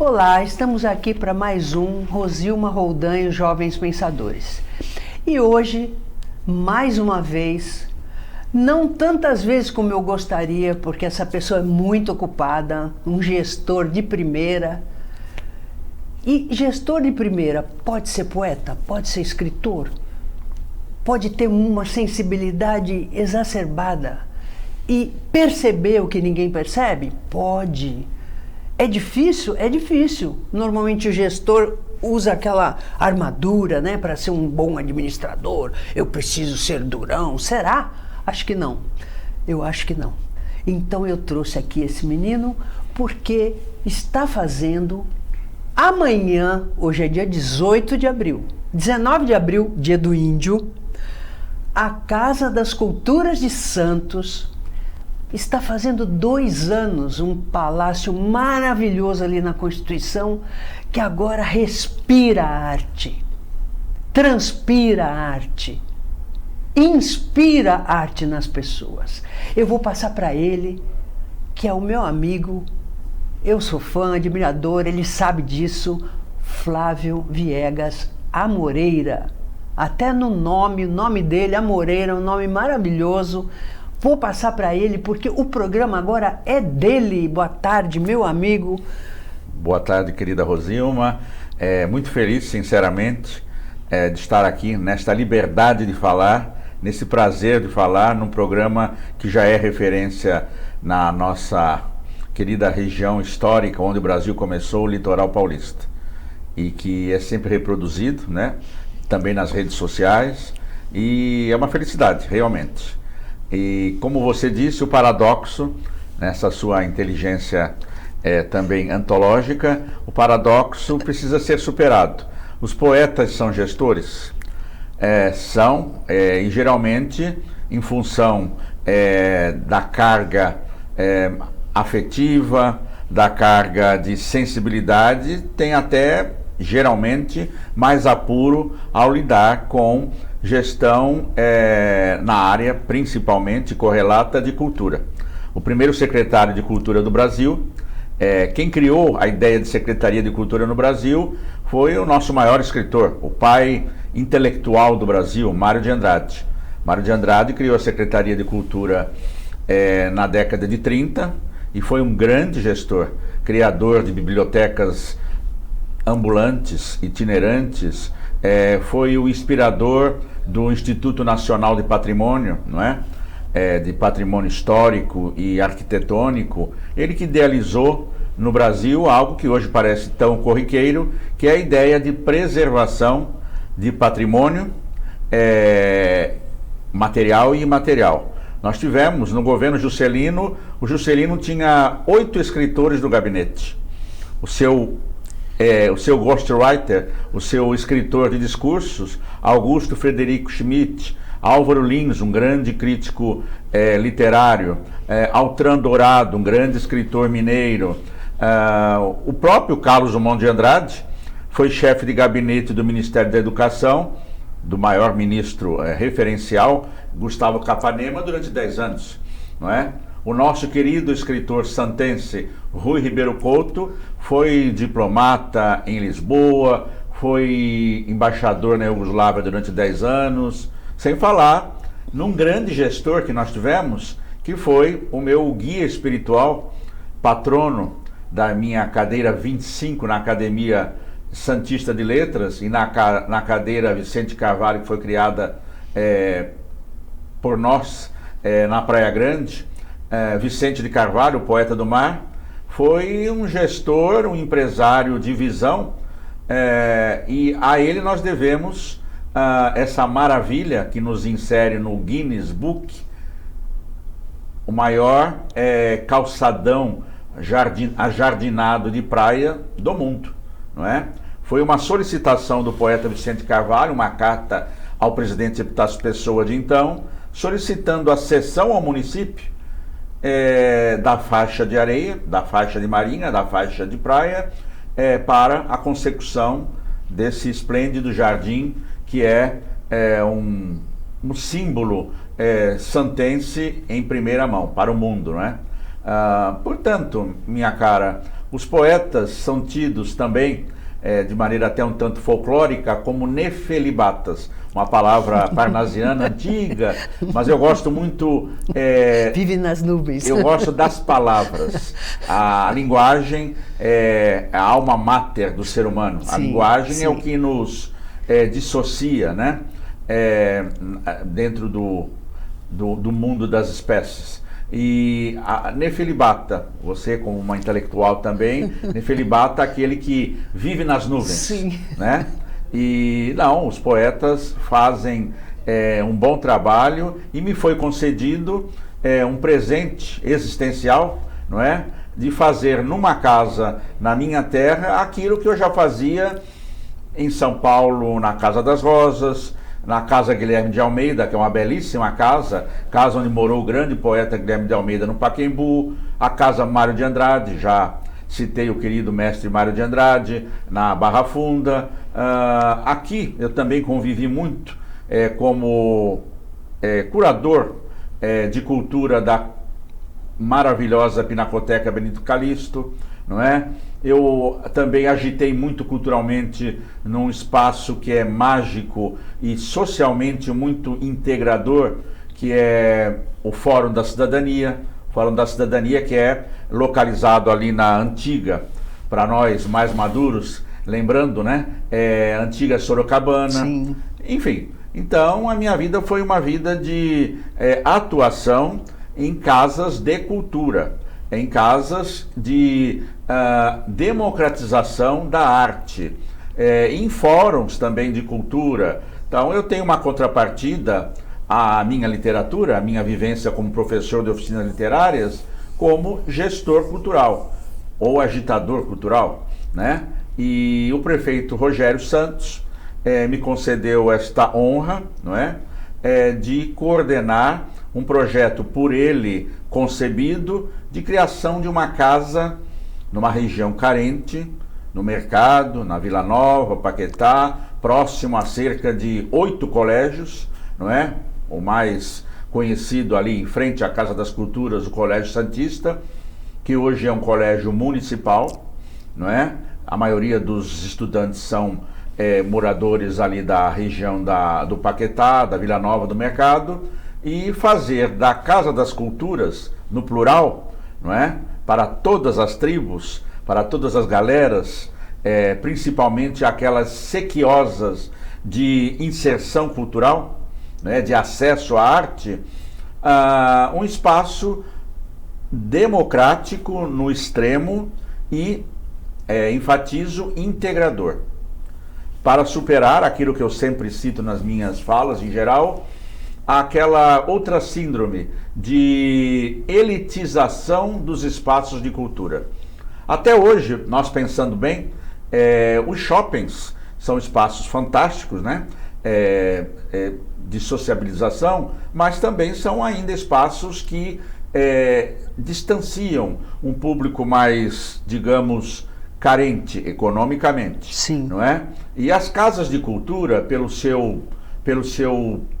Olá, estamos aqui para mais um Rosilma Roldan e os Jovens Pensadores. E hoje, mais uma vez, não tantas vezes como eu gostaria, porque essa pessoa é muito ocupada, um gestor de primeira. E gestor de primeira pode ser poeta, pode ser escritor, pode ter uma sensibilidade exacerbada e perceber o que ninguém percebe? Pode. É difícil? É difícil. Normalmente o gestor usa aquela armadura, né, para ser um bom administrador. Eu preciso ser durão. Será? Acho que não. Eu acho que não. Então eu trouxe aqui esse menino porque está fazendo amanhã, hoje é dia 18 de abril, 19 de abril, dia do Índio, a Casa das Culturas de Santos está fazendo 2 anos, um palácio maravilhoso ali na Constituição, que agora respira arte, transpira arte, inspira arte nas pessoas. Eu vou passar para ele, que é o meu amigo, eu sou fã, admirador, ele sabe disso, Flávio Viegas Amoreira. Até no nome, o nome dele, Amoreira, um nome maravilhoso. Vou passar para ele porque o programa agora é dele. Boa tarde, meu amigo. Boa tarde, querida Rosilma. Muito feliz, sinceramente, de estar aqui nesta liberdade de falar, nesse prazer de falar num programa que já é referência na nossa querida região histórica onde o Brasil começou, o litoral paulista, e que é sempre reproduzido, né? Também nas redes sociais, e é uma felicidade, realmente. E como você disse, o paradoxo, nessa sua inteligência também antológica, o paradoxo precisa ser superado. Os poetas são gestores? E geralmente em função da carga afetiva, da carga de sensibilidade, tem até geralmente mais apuro ao lidar com gestão na área principalmente correlata de cultura. O primeiro secretário de Cultura do Brasil, quem criou a ideia de Secretaria de Cultura no Brasil foi o nosso maior escritor, o pai intelectual do Brasil, Mário de Andrade. Mário de Andrade criou a Secretaria de Cultura na década de 30 e foi um grande gestor, criador de bibliotecas ambulantes, itinerantes, foi o inspirador do Instituto Nacional de Patrimônio, não é? De patrimônio histórico e arquitetônico. Ele que idealizou no Brasil algo que hoje parece tão corriqueiro, que é a ideia de preservação de patrimônio material e imaterial. Nós tivemos no governo Juscelino, o Juscelino tinha 8 escritores do gabinete. O seu ghostwriter, o seu escritor de discursos, Augusto Frederico Schmidt, Álvaro Lins, um grande crítico literário, Altran Dourado, um grande escritor mineiro, o próprio Carlos Drummond de Andrade foi chefe de gabinete do Ministério da Educação, do maior ministro referencial, Gustavo Capanema, durante 10 anos, não é? O nosso querido escritor santense, Rui Ribeiro Couto, foi diplomata em Lisboa, foi embaixador na Iugoslávia durante 10 anos, sem falar num grande gestor que nós tivemos, que foi o meu guia espiritual, patrono da minha cadeira 25 na Academia Santista de Letras e na cadeira Vicente Carvalho, que foi criada por nós na Praia Grande. Vicente de Carvalho, o poeta do mar, foi um gestor, um empresário de visão, e a ele nós devemos essa maravilha que nos insere no Guinness Book, o maior calçadão ajardinado de praia do mundo, não é? Foi uma solicitação do poeta Vicente Carvalho, uma carta ao presidente Epitácio Pessoa de então, solicitando a cessão ao município da faixa de areia, da faixa de marinha, da faixa de praia, para a consecução desse esplêndido jardim que é um símbolo santense em primeira mão para o mundo, não é? Portanto, minha cara, Os poetas são tidos também, de maneira até um tanto folclórica, como nefelibatas, uma palavra parnasiana antiga, mas eu gosto muito... Vive nas nuvens. Eu gosto das palavras. A linguagem é a alma mater do ser humano. A linguagem é o que nos dissocia, né? Dentro do mundo das espécies. E a nefelibata, você como uma intelectual também, nefelibata é aquele que vive nas nuvens. Sim. Né? E não, os poetas fazem um bom trabalho e me foi concedido um presente existencial, não é? De fazer numa casa na minha terra aquilo que eu já fazia em São Paulo, na Casa das Rosas, na Casa Guilherme de Almeida, que é uma belíssima casa onde morou o grande poeta Guilherme de Almeida no Pacaembu, a Casa Mário de Andrade, já citei o querido mestre Mário de Andrade, na Barra Funda. Aqui eu também convivi muito como curador de cultura da maravilhosa Pinacoteca Benito Calixto, não é? Eu também agitei muito culturalmente num espaço que é mágico e socialmente muito integrador, que é o Fórum da Cidadania. Fórum da Cidadania, que é localizado ali na antiga, para nós mais maduros, lembrando, né? Antiga Sorocabana. Sim. Enfim, então a minha vida foi uma vida de atuação em casas de cultura, em casas de democratização da arte, em fóruns também de cultura. Então eu tenho uma contrapartida à minha literatura, à minha vivência como professor de oficinas literárias, como gestor cultural ou agitador cultural, né? E o prefeito Rogério Santos me concedeu esta honra, não é? De coordenar um projeto por ele concebido de criação de uma casa numa região carente, no Mercado, na Vila Nova, Paquetá, próximo a cerca de 8 colégios, não é? O mais conhecido ali em frente à Casa das Culturas, o Colégio Santista, que hoje é um colégio municipal, não é? A maioria dos estudantes são moradores ali da região do Paquetá, da Vila Nova, do Mercado, e fazer da Casa das Culturas, no plural, não é? Para todas as tribos, para todas as galeras, principalmente aquelas sequiosas de inserção cultural, né? De acesso à arte, um espaço democrático no extremo e, enfatizo, integrador, para superar aquilo que eu sempre cito nas minhas falas em geral, aquela outra síndrome de elitização dos espaços de cultura. Até hoje, nós pensando bem, os shoppings são espaços fantásticos, né? De sociabilização, mas também são ainda espaços que distanciam um público mais, digamos, carente economicamente. Sim. Não é? E as casas de cultura, pelo seu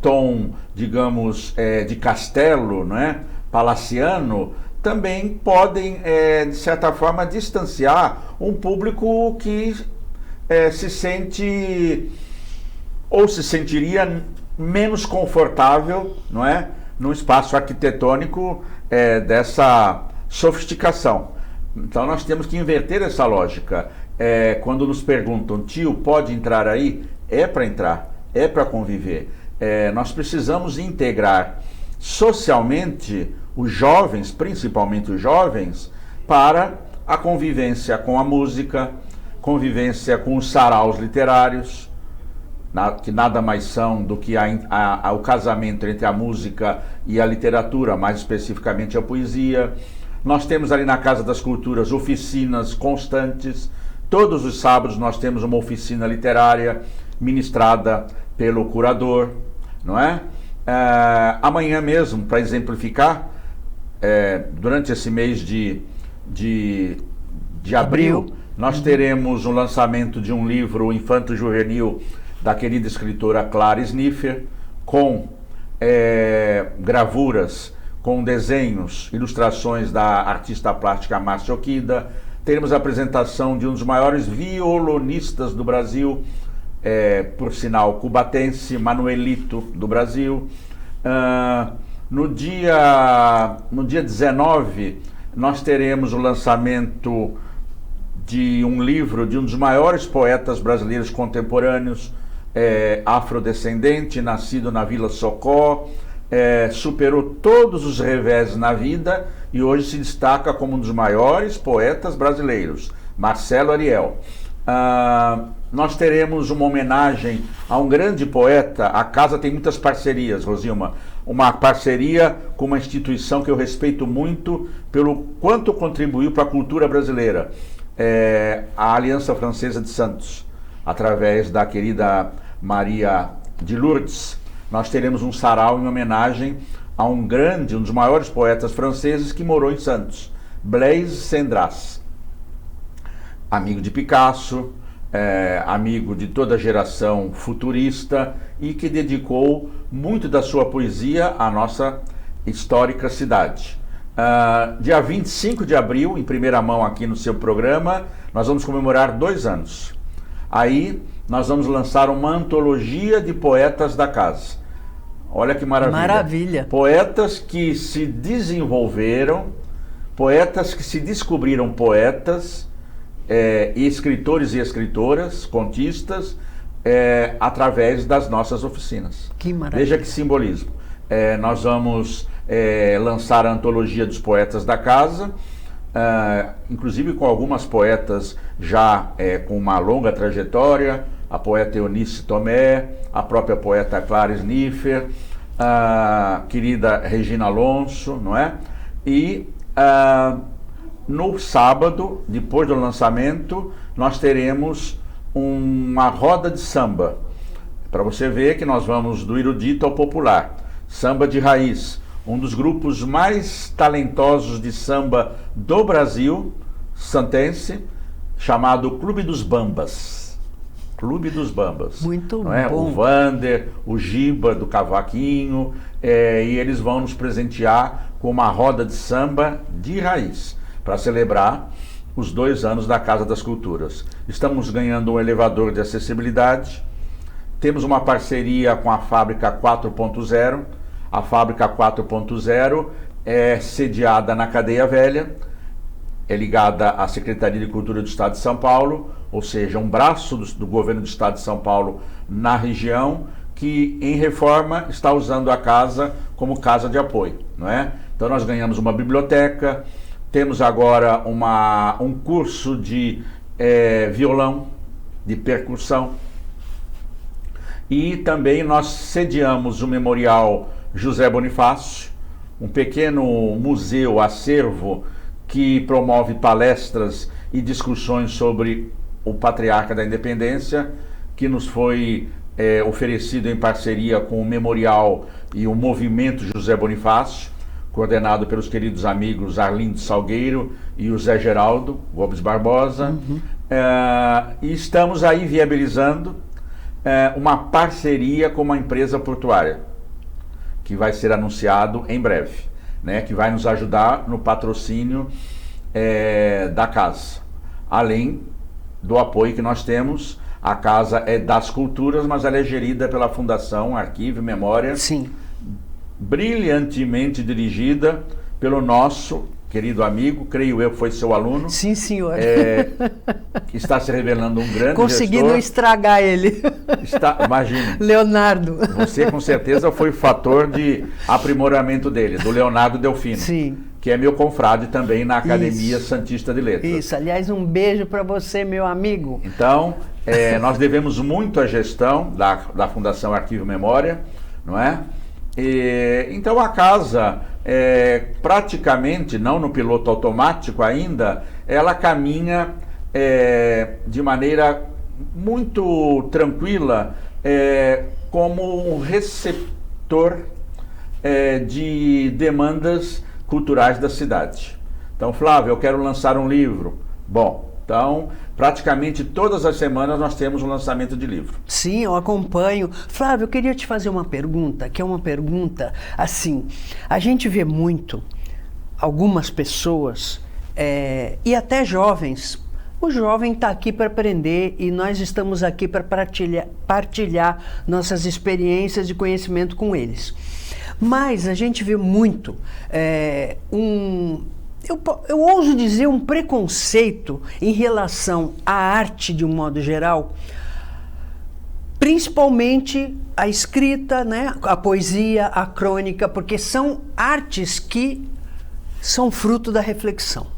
tom, digamos, de castelo, não é? Palaciano, também podem, de certa forma, distanciar um público que se sente ou se sentiria menos confortável, não é? Num espaço arquitetônico dessa sofisticação. Então nós temos que inverter essa lógica. Quando nos perguntam, tio, pode entrar aí? É para entrar, é para conviver. Nós precisamos integrar socialmente os jovens, principalmente os jovens, para a convivência com a música, convivência com os saraus literários, que nada mais são do que o casamento entre a música e a literatura, mais especificamente a poesia. Nós temos ali na Casa das Culturas oficinas constantes. Todos os sábados nós temos uma oficina literária ministrada pelo curador, não é? Amanhã mesmo, para exemplificar, durante esse mês de abril, nós teremos o lançamento de um livro infanto-juvenil da querida escritora Clara Sniffer, com gravuras, com desenhos, ilustrações da artista plástica Márcia Okida. teremos a apresentação de um dos maiores violonistas do Brasil, por sinal cubatense, Manuelito, do Brasil. No dia 19, nós teremos o lançamento de um livro de um dos maiores poetas brasileiros contemporâneos, afrodescendente, nascido na Vila Socó, superou todos os revés na vida e hoje se destaca como um dos maiores poetas brasileiros, Marcelo Ariel. Nós teremos uma homenagem a um grande poeta. A casa tem muitas parcerias, Rosilma. Uma parceria com uma instituição que eu respeito muito pelo quanto contribuiu para a cultura brasileira, a Aliança Francesa de Santos, através da querida Maria de Lourdes. Nós teremos um sarau em homenagem a um dos maiores poetas franceses que morou em Santos, Blaise Cendrars, amigo de Picasso, amigo de toda a geração futurista e que dedicou muito da sua poesia à nossa histórica cidade. Dia 25 de abril, em primeira mão aqui no seu programa, nós vamos comemorar 2 anos. Aí nós vamos lançar uma antologia de poetas da casa. Olha que maravilha. Maravilha. Poetas que se desenvolveram, poetas que se descobriram poetas, e escritores e escritoras, contistas, através das nossas oficinas. Que maravilha. Veja que simbolismo. Nós vamos lançar a antologia dos poetas da casa, inclusive com algumas poetas já com uma longa trajetória, a poeta Eunice Tomé, a própria poeta Clara Sniffer, a querida Regina Alonso, não é? E no sábado, depois do lançamento, nós teremos uma roda de samba, para você ver que nós vamos do erudito ao popular, samba de raiz, um dos grupos mais talentosos de samba do Brasil, santense, chamado Clube dos Bambas. Clube dos Bambas. Muito não é? bom. O Vander, o Giba do cavaquinho, e eles vão nos presentear com uma roda de samba de raiz, para celebrar os 2 anos da Casa das Culturas. Estamos ganhando um elevador de acessibilidade, temos uma parceria com a Fábrica 4.0. A Fábrica 4.0 é sediada na Cadeia Velha, é ligada à Secretaria de Cultura do Estado de São Paulo, ou seja, um braço do governo do Estado de São Paulo na região, que em reforma está usando a casa como casa de apoio, não é? Então nós ganhamos uma biblioteca, temos agora um curso de violão, de percussão, e também nós sediamos o Memorial José Bonifácio, um pequeno museu, acervo, que promove palestras e discussões sobre o Patriarca da Independência, que nos foi oferecido em parceria com o Memorial e o Movimento José Bonifácio, coordenado pelos queridos amigos Arlindo Salgueiro e o Zé Geraldo Gomes Barbosa. E estamos aí viabilizando uma parceria com uma empresa portuária, que vai ser anunciado em breve, né, que vai nos ajudar no patrocínio da casa. Além do apoio que nós temos, a casa é das culturas, mas ela é gerida pela Fundação Arquivo e Memória. Sim. Brilhantemente dirigida pelo nosso querido amigo, creio eu que foi seu aluno. Sim, senhor. Que está se revelando um grande Conseguindo gestor. estragar ele. Imagine. Leonardo. Você com certeza foi o fator de aprimoramento dele, do Leonardo Delfino. Sim. Que é meu confrade também na Academia Santista de Letras. Isso, aliás, um beijo para você, meu amigo. Então, nós devemos muito à gestão da Fundação Arquivo e Memória, não é? Então a casa, praticamente, não no piloto automático ainda, ela caminha de maneira muito tranquila, como um receptor de demandas culturais da cidade. Então, Flávio, eu quero lançar um livro. Bom, então, praticamente todas as semanas nós temos um lançamento de livro. Sim, eu acompanho. Flávio, eu queria te fazer uma pergunta, que é uma pergunta assim, a gente vê muito algumas pessoas e até jovens. O jovem está aqui para aprender e nós estamos aqui para partilhar nossas experiências de conhecimento com eles. Mas a gente vê muito eu ouso dizer um preconceito em relação à arte de um modo geral, principalmente a escrita, né, a poesia, a crônica, porque são artes que são fruto da reflexão.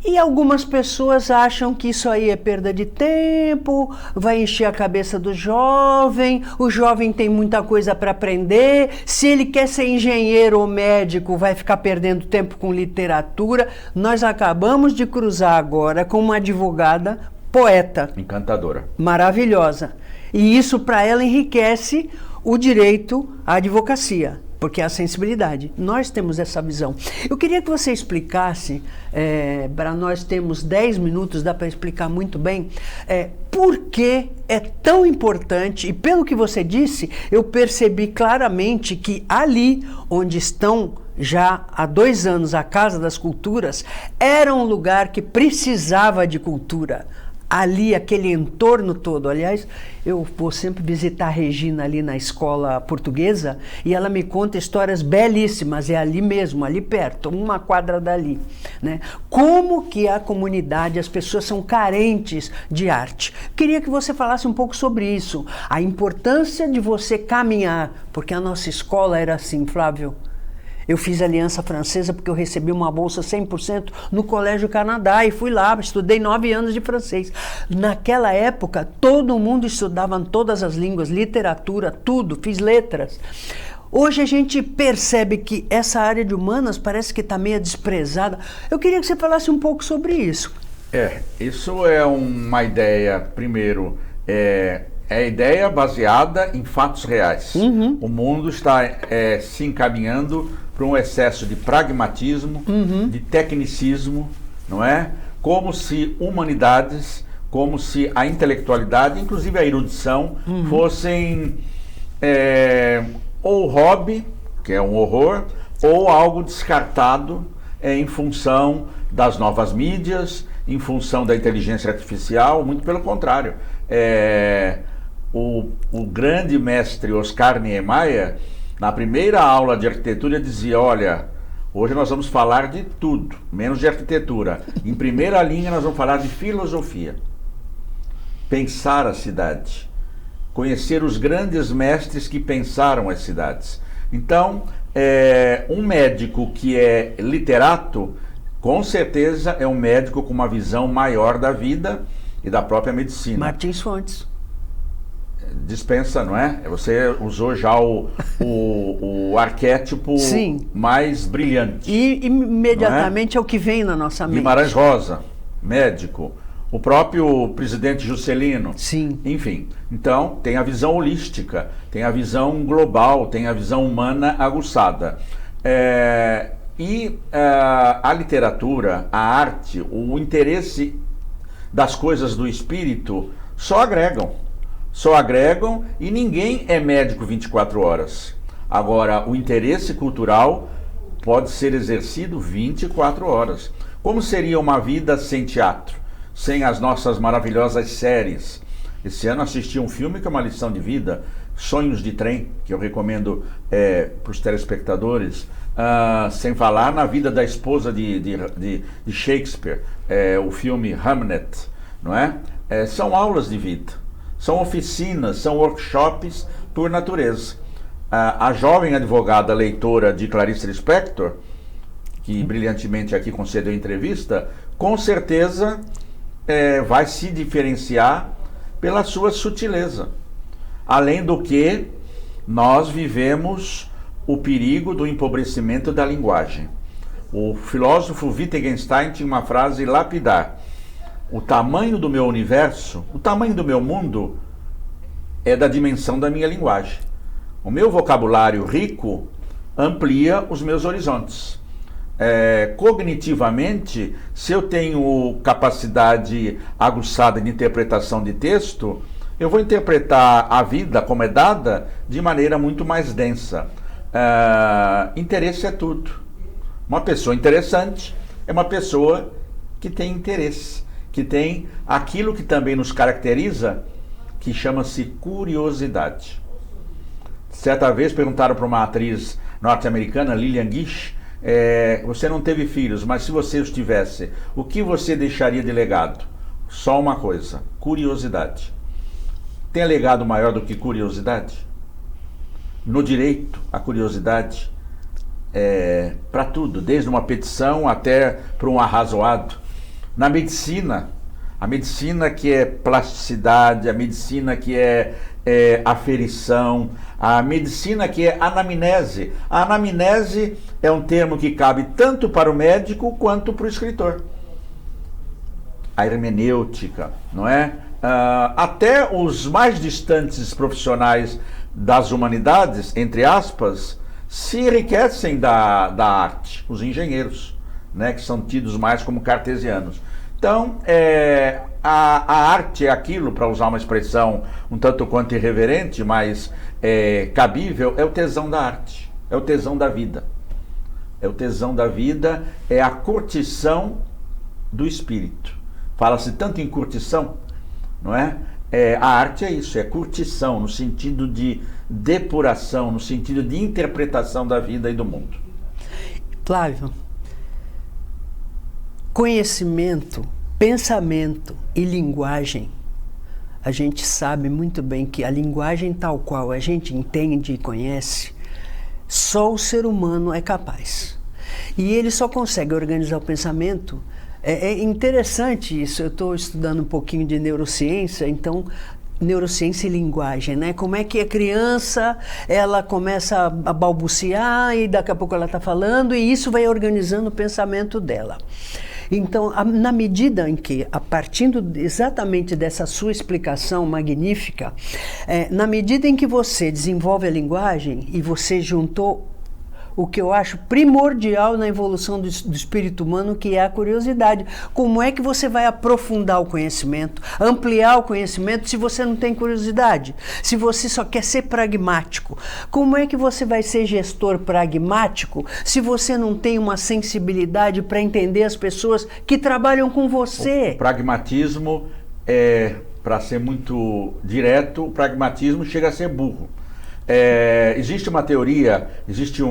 E algumas pessoas acham que isso aí é perda de tempo, vai encher a cabeça do jovem, o jovem tem muita coisa para aprender, se ele quer ser engenheiro ou médico, vai ficar perdendo tempo com literatura. Nós acabamos de cruzar agora com uma advogada poeta. Encantadora. Maravilhosa. E isso para ela enriquece o direito à advocacia. Porque é a sensibilidade. Nós temos essa visão. Eu queria que você explicasse, para nós temos 10 minutos, dá para explicar muito bem, por que é tão importante, e pelo que você disse, eu percebi claramente que ali onde estão já há 2 anos a Casa das Culturas, era um lugar que precisava de cultura. Ali, aquele entorno todo. Aliás, eu vou sempre visitar a Regina ali na escola portuguesa e ela me conta histórias belíssimas, é ali mesmo, ali perto, 1 quadra dali, né? Como que a comunidade, as pessoas são carentes de arte. Queria que você falasse um pouco sobre isso, a importância de você caminhar, porque a nossa escola era assim, Flávio. Eu fiz Aliança Francesa porque eu recebi uma bolsa 100% no Colégio Canadá e fui lá, estudei 9 anos de francês. Naquela época, todo mundo estudava todas as línguas, literatura, tudo, fiz letras. Hoje a gente percebe que essa área de humanas parece que está meio desprezada. Eu queria que você falasse um pouco sobre isso. Isso é uma ideia, primeiro, é ideia baseada em fatos reais. Uhum. O mundo está se encaminhando para um excesso de pragmatismo, de tecnicismo, não é? Como se humanidades, como se a intelectualidade, inclusive a erudição, fossem ou hobby, que é um horror, ou algo descartado em função das novas mídias, em função da inteligência artificial, muito pelo contrário. O grande mestre Oscar Niemeyer, na primeira aula de arquitetura, dizia: olha, hoje nós vamos falar de tudo, menos de arquitetura. Em primeira linha nós vamos falar de filosofia. Pensar a cidade. Conhecer os grandes mestres que pensaram as cidades. Então, um médico que é literato, com certeza é um médico com uma visão maior da vida e da própria medicina. Martins Fontes. Dispensa, não é? Você usou já o arquétipo Sim. mais brilhante. E imediatamente é o que vem na nossa mente. Guimarães Rosa, médico. O próprio presidente Juscelino. Sim. Enfim, então tem a visão holística, tem a visão global, tem a visão humana aguçada. A literatura, a arte, o interesse das coisas do espírito só agregam. E ninguém é médico 24 horas. Agora, o interesse cultural pode ser exercido 24 horas. Como seria uma vida sem teatro? Sem as nossas maravilhosas séries? Esse ano assisti um filme que é uma lição de vida, Sonhos de Trem, que eu recomendo para os telespectadores, sem falar na vida da esposa de Shakespeare, o filme Hamlet, não é? São aulas de vida. São oficinas, são workshops por natureza. A jovem advogada leitora de Clarice Lispector, que brilhantemente aqui concedeu entrevista, com certeza vai se diferenciar pela sua sutileza. Além do que, nós vivemos o perigo do empobrecimento da linguagem. O filósofo Wittgenstein tinha uma frase lapidar: o tamanho do meu universo, o tamanho do meu mundo é da dimensão da minha linguagem. O meu vocabulário rico amplia os meus horizontes. Cognitivamente, se eu tenho capacidade aguçada de interpretação de texto, eu vou interpretar a vida como é dada de maneira muito mais densa. Interesse é tudo. Uma pessoa interessante é uma pessoa que tem interesse, que tem aquilo que também nos caracteriza, que chama-se curiosidade. Certa vez perguntaram para uma atriz norte-americana, Lillian Gish, você não teve filhos, mas se você os tivesse, o que você deixaria de legado? Só uma coisa, curiosidade. Tem legado maior do que curiosidade? No direito, a curiosidade é para tudo, desde uma petição até para um arrazoado. Na medicina, a medicina que é plasticidade, a medicina que é aferição, a medicina que é anamnese. A anamnese é um termo que cabe tanto para o médico quanto para o escritor. A hermenêutica, não é? Até os mais distantes profissionais das humanidades, entre aspas, se enriquecem da arte, os engenheiros, né, que são tidos mais como cartesianos. Então, a arte é aquilo, para usar uma expressão um tanto quanto irreverente, mas cabível, é o tesão da arte, é o tesão da vida. É o tesão da vida, é a curtição do espírito. Fala-se tanto em curtição, não é? A arte é isso, é curtição, no sentido de depuração, no sentido de interpretação da vida e do mundo. Flávio, conhecimento, pensamento e linguagem, a gente sabe muito bem que a linguagem tal qual a gente entende e conhece, só o ser humano é capaz. E ele só consegue organizar o pensamento. É interessante isso, eu estou estudando um pouquinho de neurociência, então, neurociência e linguagem, né? Como é que a criança, ela começa a balbuciar e daqui a pouco ela está falando e isso vai organizando o pensamento dela. Então, na medida em que, a partir exatamente dessa sua explicação magnífica, na medida em que você desenvolve a linguagem e você juntou o que eu acho primordial na evolução do espírito humano, que é a curiosidade. Como é que você vai aprofundar o conhecimento, ampliar o conhecimento, se você não tem curiosidade? Se você só quer ser pragmático? Como é que você vai ser gestor pragmático se você não tem uma sensibilidade para entender as pessoas que trabalham com você? O pragmatismo, para ser muito direto, o pragmatismo chega a ser burro. Existe uma teoria, existe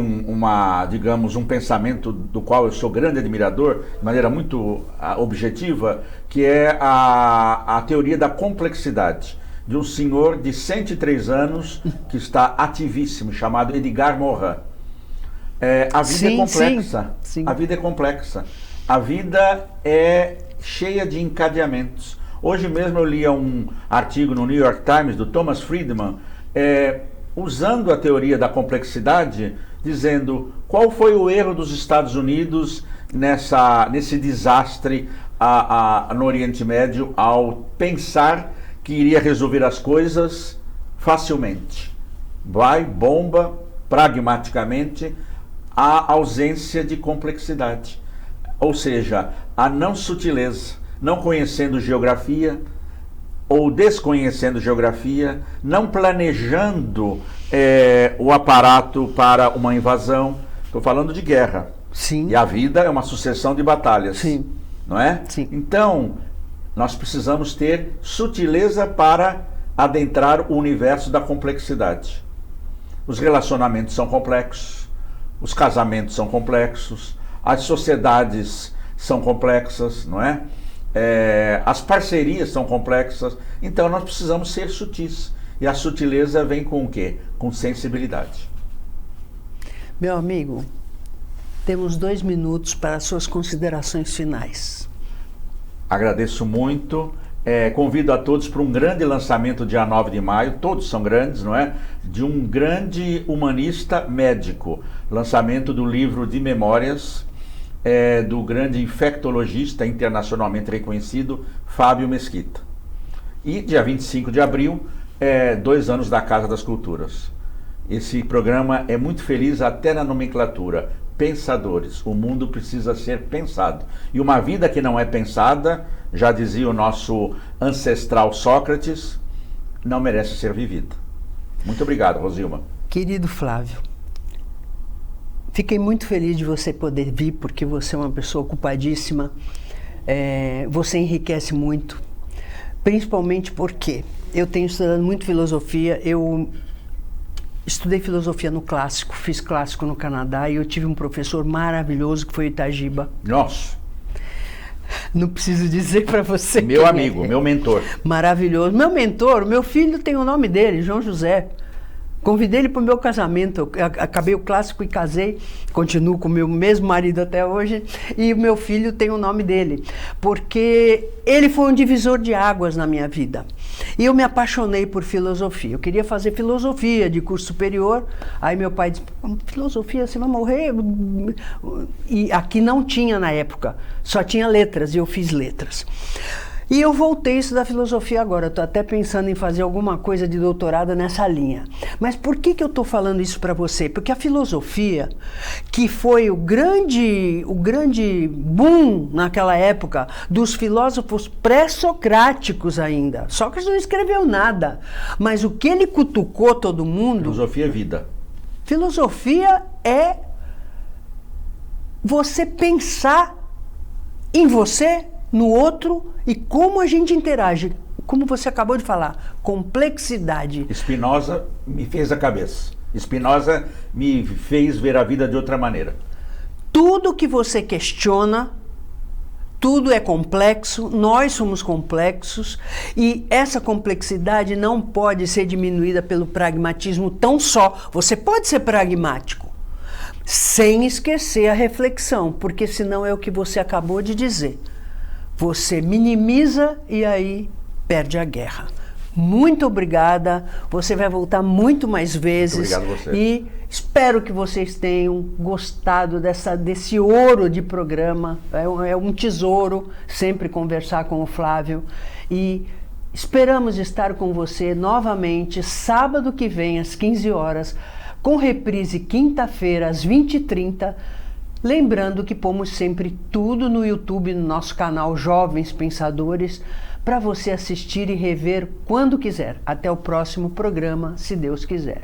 digamos, um pensamento do qual eu sou grande admirador, de maneira muito objetiva, que é a teoria da complexidade, de um senhor de 103 anos que está ativíssimo, chamado Edgar Morin. A vida é complexa, sim. A vida é complexa, a vida é cheia de encadeamentos. Hoje mesmo eu li um artigo no New York Times do Thomas Friedman, usando a teoria da complexidade, dizendo qual foi o erro dos Estados Unidos nesse desastre no Oriente Médio ao pensar que iria resolver as coisas facilmente. Vai, bomba, pragmaticamente, a ausência de complexidade. Ou seja, a não sutileza, não conhecendo geografia, ou desconhecendo geografia, não planejando o aparato para uma invasão. Estou falando de guerra. Sim. E a vida é uma sucessão de batalhas. Sim. Não é? Sim. Então, nós precisamos ter sutileza para adentrar o universo da complexidade. Os relacionamentos são complexos, os casamentos são complexos, as sociedades são complexas, não é? As parcerias são complexas, então nós precisamos ser sutis. E a sutileza vem com o quê? Com sensibilidade. Meu amigo, temos 2 minutos para as suas considerações finais. Agradeço muito. Convido a todos para um grande lançamento dia 9 de maio, todos são grandes, não é? De um grande humanista médico. Lançamento do livro de memórias do grande infectologista internacionalmente reconhecido, Fábio Mesquita. E dia 25 de abril, 2 anos da Casa das Culturas. Esse programa é muito feliz até na nomenclatura. Pensadores. O mundo precisa ser pensado. E uma vida que não é pensada, já dizia o nosso ancestral Sócrates, não merece ser vivida. Muito obrigado, Rosilma. Querido Flávio, Fiquei muito feliz de você poder vir, porque você é uma pessoa ocupadíssima. Você enriquece muito, principalmente porque eu tenho estudado muito filosofia. Eu estudei filosofia no clássico, fiz clássico no Canadá e eu tive um professor maravilhoso que foi o Itagiba. Nossa! Não preciso dizer para você. Meu amigo, meu mentor. Maravilhoso. Meu mentor, meu filho tem o nome dele, João José. Convidei ele para o meu casamento, eu acabei o clássico e casei, continuo com o meu mesmo marido até hoje, e o meu filho tem o nome dele, porque ele foi um divisor de águas na minha vida. E eu me apaixonei por filosofia, eu queria fazer filosofia de curso superior, aí meu pai disse, filosofia, você vai morrer? E aqui não tinha na época, só tinha letras, e eu fiz letras. E eu voltei a estudar filosofia agora, estou até pensando em fazer alguma coisa de doutorado nessa linha. Mas por que eu estou falando isso para você? Porque a filosofia, que foi o grande boom naquela época dos filósofos pré-socráticos ainda, Sócrates não escreveu nada, mas o que ele cutucou todo mundo... Filosofia é vida. Filosofia é você pensar em você, no outro, e como a gente interage, como você acabou de falar, complexidade. Spinoza me fez a cabeça. Spinoza me fez ver a vida de outra maneira. Tudo que você questiona, tudo é complexo, nós somos complexos, e essa complexidade não pode ser diminuída pelo pragmatismo tão só. Você pode ser pragmático, sem esquecer a reflexão, porque senão é o que você acabou de dizer. Você minimiza e aí perde a guerra. Muito obrigada. Você vai voltar muito mais vezes. Muito obrigado a você. E espero que vocês tenham gostado desse ouro de programa. É um tesouro sempre conversar com o Flávio. E esperamos estar com você novamente sábado que vem às 15 horas, com reprise quinta-feira às 20h30. Lembrando que pomos sempre tudo no YouTube, no nosso canal Jovens Pensadores, para você assistir e rever quando quiser. Até o próximo programa, se Deus quiser.